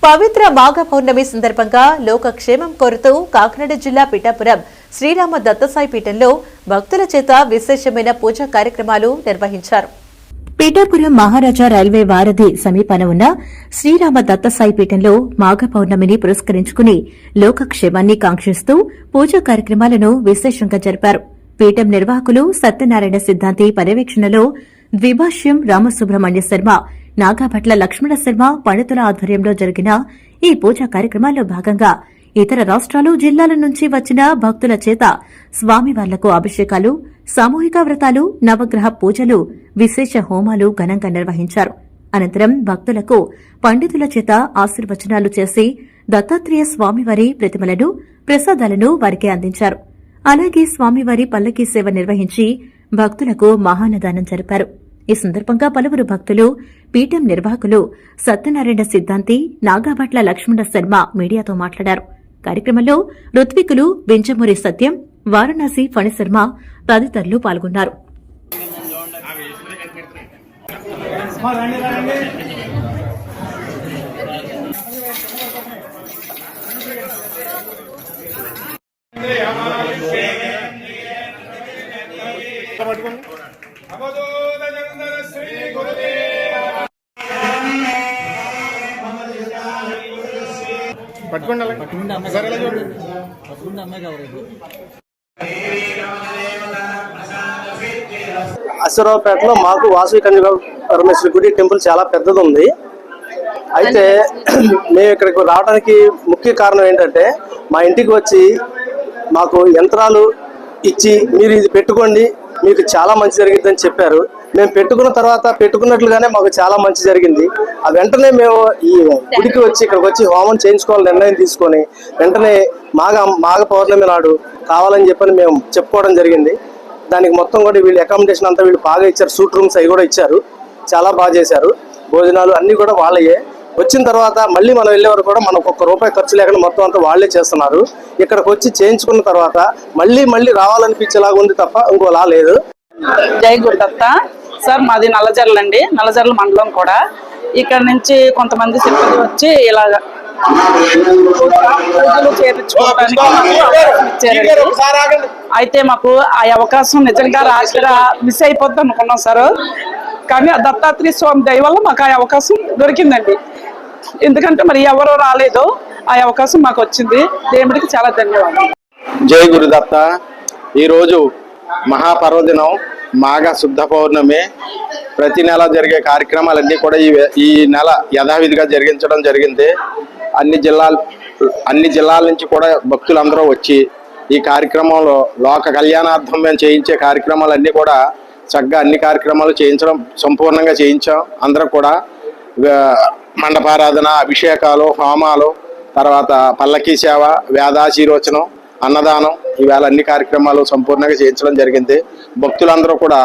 పవిత్ర మాఘ పౌర్ణమి సందర్భంగా లోకక్షేమం కోరుతూ కాకినాడ జిల్లా పిఠాపురం శ్రీరామ దత్తసాయి పీఠంలో భక్తుల చేత విశేషమైన పూజా కార్యక్రమాలు నిర్వహించారు. పిఠాపురం మహారాజా రైల్వే వారధి సమీపాన ఉన్న శ్రీరామ దత్తసాయి పీఠంలో మాఘ పౌర్ణమిని పురస్కరించుకుని లోకక్షేమాన్ని కాంక్షిస్తూ పూజా కార్యక్రమాలను విశేషంగా జరిపారు. పీఠం నిర్వాహకులు సత్యనారాయణ సిద్ధాంతి పర్యవేక్షణలో ద్విభాష్యం రామసుబ్రహ్మణ్య శర్మ, నాగాభట్ల లక్ష్మణ శర్మ పండితుల ఆధ్వర్యంలో జరిగిన ఈ పూజా కార్యక్రమాల్లో భాగంగా ఇతర రాష్ట్రాలు, జిల్లాల నుంచి వచ్చిన భక్తుల చేత స్వామివార్లకు అభిషేకాలు, సామూహిక వ్రతాలు, నవగ్రహ పూజలు, విశేష హోమాలు ఘనంగా నిర్వహించారు. అనంతరం భక్తులకు పండితుల చేత ఆశీర్వచనాలు చేసి దత్తాత్రేయ స్వామివారి ప్రతిమలను, ప్రసాదాలను వారికి అందించారు. అలాగే స్వామివారి పల్లకీ సేవ నిర్వహించి భక్తులకు మహాన్నదానం జరిపారు. ఈ సందర్భంగా పలువురు భక్తులు, పీఠం నిర్వాహకులు సత్యనారాయణ సిద్ధాంతి, నాగాభట్ల లక్ష్మణ శర్మ మీడియాతో మాట్లాడారు. కార్యక్రమంలో ఋత్వికులు బెంజమూరి సత్యం, వారణాసి ఫణిశర్మ తదితరులు పాల్గొన్నారు. అశ్వరావుపేటలో మాకు వాసవి కన్యకా పరమేశ్వరి గుడి టెంపుల్ చాలా పెద్దది ఉంది. అయితే మేము ఇక్కడికి రావడానికి ముఖ్య కారణం ఏంటంటే, మా ఇంటికి వచ్చి మాకు యంత్రాలు ఇచ్చి మీరు ఇది పెట్టుకోండి, మీకు చాలా మంచి జరిగిందని చెప్పారు. మేము పెట్టుకున్న తర్వాత పెట్టుకున్నట్లుగానే మాకు చాలా మంచి జరిగింది. ఆ వెంటనే మేము ఈ గుడికి వచ్చి ఇక్కడికి వచ్చి హోమం చేయించుకోవాలని నిర్ణయం తీసుకొని వెంటనే మాఘ పౌర్ణమి నాడు కావాలని చెప్పని మేము చెప్పుకోవడం జరిగింది. దానికి మొత్తం కూడా వీళ్ళు అకామిడేషన్ అంతా వీళ్ళు బాగా ఇచ్చారు. సూట్ రూమ్స్ అవి కూడా ఇచ్చారు. చాలా బాగా చేశారు. భోజనాలు అన్ని కూడా వాళ్ళయే. వచ్చిన తర్వాత మళ్ళీ మనం వెళ్ళే వరకు కూడా మనకు ₹1 ఖర్చు లేకుండా మొత్తం అంతా వాళ్లే చేస్తున్నారు. ఇక్కడికి వచ్చి చేయించుకున్న తర్వాత మళ్ళీ రావాలనిపించేలాగా ఉంది తప్ప ఇంకోలా లేదు. జై గురుదత్త సార్, మాది నల్లజర్ల అండి, నల్లజర్ల మండలం కూడా. ఇక్కడ నుంచి కొంతమంది సిబ్బంది వచ్చి ఇలాగా చేర్చుకోవడానికి ఇచ్చారండి. అయితే మాకు ఆ అవకాశం నిజంగా రాత్రిగా మిస్ అయిపోద్ది అనుకున్నాం సార్. కానీ దత్తాత్రేయ స్వామి దయ వల్ల మాకు ఆ అవకాశం దొరికిందండి. ఎందుకంటే మరి ఎవరో రాలేదు, ఆ అవకాశం మాకు వచ్చింది. దేవుడికి చాలా ధన్యవాదాలు. జై గురుదత్త. ఈరోజు మహాపర్వదినం మాఘ శుద్ధ పౌర్ణమి. ప్రతి నెల జరిగే కార్యక్రమాలన్నీ కూడా ఈ నెల యథావిధిగా జరిగించడం జరిగింది. అన్ని జిల్లాల నుంచి కూడా భక్తులందరూ వచ్చి ఈ కార్యక్రమంలో లోక కళ్యాణార్థం మేము చేయించే కార్యక్రమాలన్నీ కూడా చక్కగా అన్ని కార్యక్రమాలు చేయించడం సంపూర్ణంగా చేయించాం. అందరూ కూడా మండపారాధన, అభిషేకాలు, హోమాలు, తర్వాత పల్లకీ సేవ, వేదాశీర్వచనం, అన్నదానం, ఈవేళ అన్ని కార్యక్రమాలు సంపూర్ణంగా చేయించడం జరిగింది. భక్తులందరూ కూడా